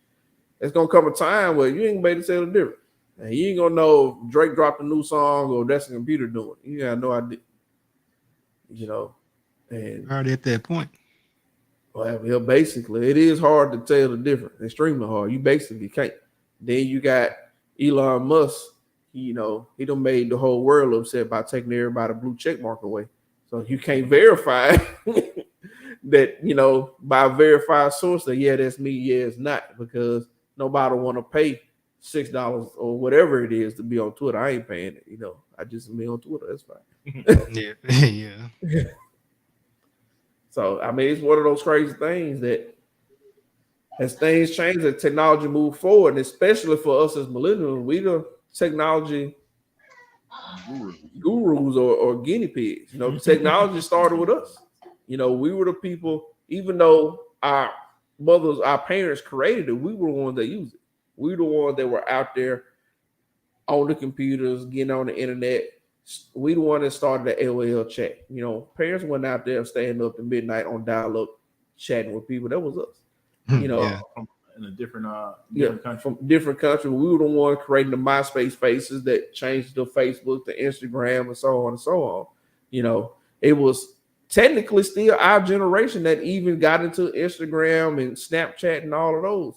it's going to come a time where you ain't going to be able to tell the difference. And you ain't gonna know if Drake dropped a new song or that's the computer doing it. You got no idea. And Already at that point. Well, basically, it is hard to tell the difference. Extremely hard. You basically can't. Then you got Elon Musk. He done made the whole world upset by taking everybody blue check mark away. So you can't verify that, by a verified source that, yeah, that's me, yeah, it's not, because nobody want to pay $6 or whatever it is to be on Twitter. I ain't paying it, I just be on Twitter. That's fine. Yeah. So it's one of those crazy things that as things change, as technology move forward, and especially for us as millennials, we the technology gurus or guinea pigs. Technology started with us. We were the people, even though our parents created it, we were the ones that used it. We the ones that were out there on the computers, getting on the internet. We the one that started the AOL chat. Parents went out there staying up to midnight on dial-up, chatting with people. That was us. Yeah. In a different country. From different countries. We were the one creating the MySpace faces that changed to Facebook, to Instagram, and so on and so on. It was technically still our generation that even got into Instagram and Snapchat and all of those.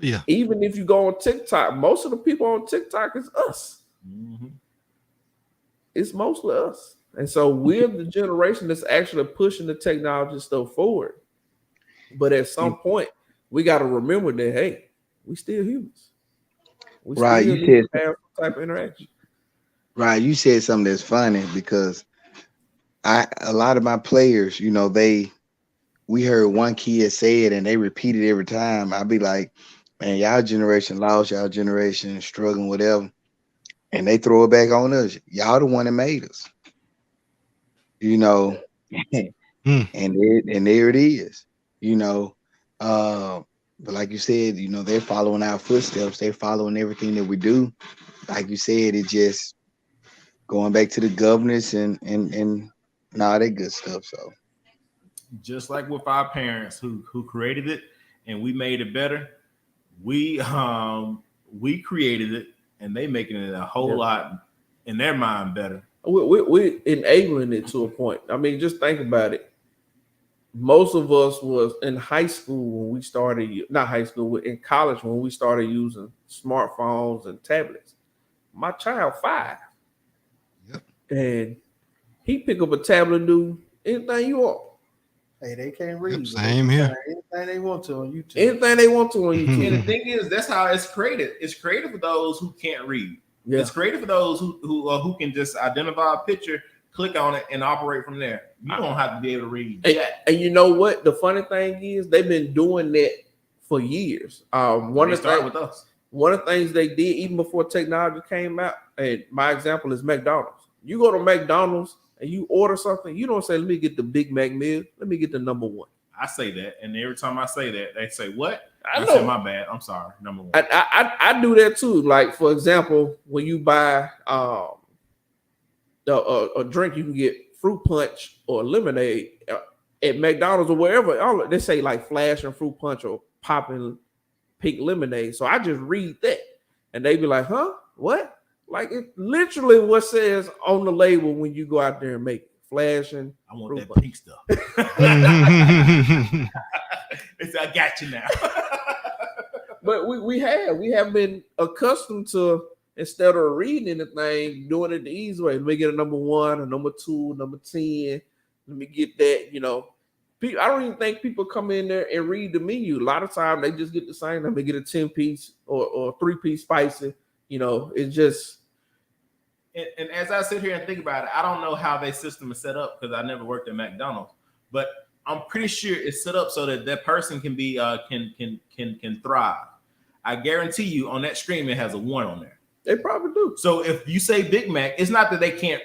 Yeah. Even if you go on TikTok, most of the people on TikTok is us. Mm-hmm. It's mostly us. And so we're the generation that's actually pushing the technology stuff forward. But at some point, we got to remember that, hey, we still humans. We Right, still you need said to have some type of interaction. right. You said something that's funny because a lot of my players, you know, we heard one kid say it and they repeat it every time. I'd be like, man, y'all generation lost, y'all generation struggling, whatever. And they throw it back on us. Y'all the one that made us. You know, and there it is, you know. But like you said, you know, they're following our footsteps, they're following everything that we do. Like you said, it just going back to the governance and all that good stuff. So Just like with our parents who created it and we made it better, we created it and they making it a whole lot in their mind better. We're enabling it to a point. I mean, just think about it. Most of us was in high school when we started, not high school, in college when we started using smartphones and tablets. My child 5. Yep. And he pick up a tablet and do anything you want. Hey, they can't read. Yep, same here. Anything they want to on YouTube. Anything they want to on YouTube. And the thing is, that's how it's created. It's created for those who can't read. Yeah. It's created for those who can just identify a picture, click on it, and operate from there. You don't have to be able to read. And you know what? The funny thing is, they've been doing that for years. One of the things they did even before technology came out, and my example is McDonald's. You go to McDonald's and you order something, you don't say, let me get the Big Mac meal, let me get the number 1. I say that, and every time I say that, they say, what? I say, my bad. I'm sorry. Number 1. I do that too. Like, for example, when you buy a drink, you can get fruit punch or lemonade at McDonald's or wherever. They say like flash and fruit punch or popping pink lemonade. So I just read that, and they be like, huh? What? Like, it literally what says on the label when you go out there and make it. Flashing. I want that pink stuff. I got you now. But we have been accustomed to, instead of reading anything, doing it the easy way. Let me get a number 1, a number 2, number 10. Let me get that, you know. I don't even think people come in there and read the menu. A lot of times they just get the same. Let me get a 10-piece or 3-piece spicy. You know, it's just. And as I sit here and think about it, I don't know how their system is set up because I never worked at McDonald's, but I'm pretty sure it's set up so that person can be can thrive. I guarantee you on that screen it has a 1 on there. They probably do. So if you say Big Mac, it's not that they can't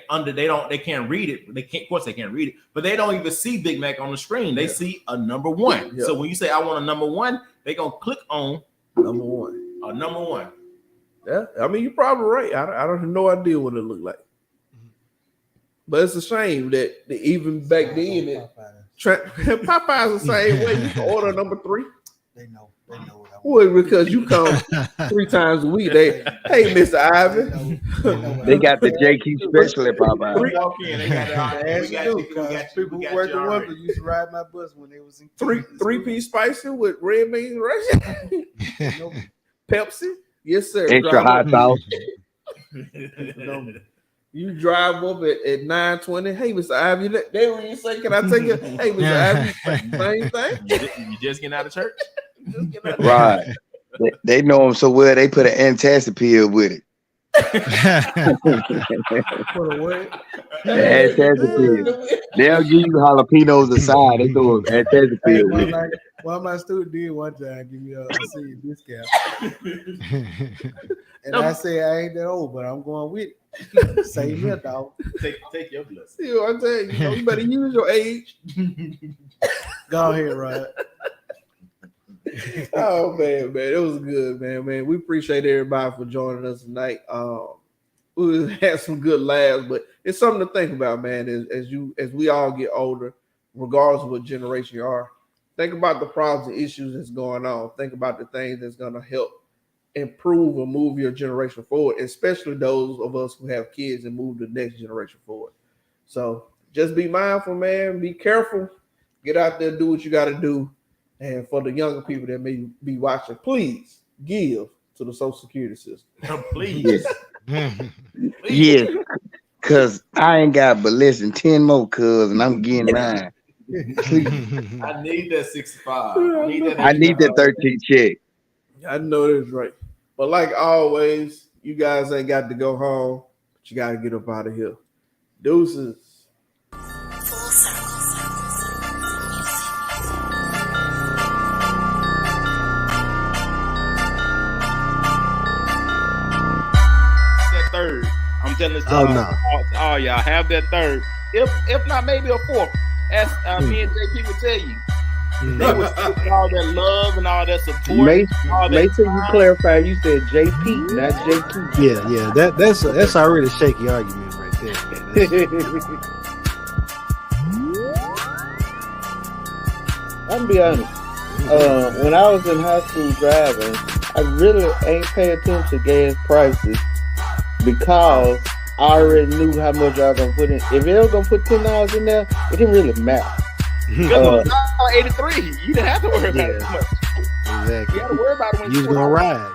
read it. Of course they can't read it, but they don't even see Big Mac on the screen. They see a number 1. Yeah. So when you say I want a number 1, they gonna click on number 1. A number 1. Yeah, I mean, you're probably right. I don't have no idea what it looked like. But it's a shame that even back then, Popeye's the same way. You can order number 3. They know what I want. Well, because you come 3 times a week. Hey, Mr. Ivan. They got the JQ special at Popeye. People who work at Wonder used to ride my bus when they was in 3-piece spicy with red beans, right? Pepsi. Yes, sir. Extra hot sauce. You drive up at 9:20. Hey, Mr. Ivy, they when you say, "Can I take you?" Hey, Mr. Ivy, same thing. You just getting out of church, right? They know him so well. They put an antacid pill with it. For the what? Antacid pill. They'll give you jalapenos aside. They throw an antacid pill with it. One of my students did one time give me a senior discount. And I said, I ain't that old, but I'm going with it. Save me a dog. Take your blood. See what I'm saying? You better use your age. Go ahead, Rod. Oh man, it was good, man. We appreciate everybody for joining us tonight. We had some good laughs, but it's something to think about, man. As we all get older, regardless of what generation you are, think about the problems and issues that's going on. Think about the things that's going to help improve or move your generation forward, especially those of us who have kids and move the next generation forward. So just be mindful, man. Be careful. Get out there, do what you got to do. And for the younger people that may be watching, please give to the Social Security system. Please. Yes, because I ain't got but less than 10 more, cuz, and I'm getting mine. I need that 65. I need that 13 check. I know that's right. But like always, you guys ain't got to go home, but you got to get up out of here. Deuces. That third. I'm telling this to all y'all. Have that third. If not, maybe a fourth. As me and JP would tell you. They was all that love and all that support. Make sure you clarify. You said JP, not JP. Yeah. That's already a shaky argument right there. I'm gonna be honest. When I was in high school driving, I really ain't pay attention to gas prices because I already knew how much I was gonna put in. If they was gonna put $10 in there, it didn't really matter. 83. You didn't have to worry about it too much. Exactly. You had to worry about it when You was gonna ride.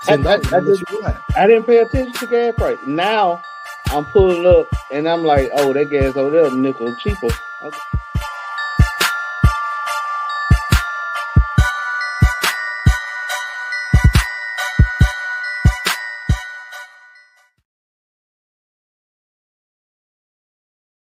I didn't pay attention to gas price. Now I'm pulling up and I'm like, oh, that gas over there nickel cheaper. Okay.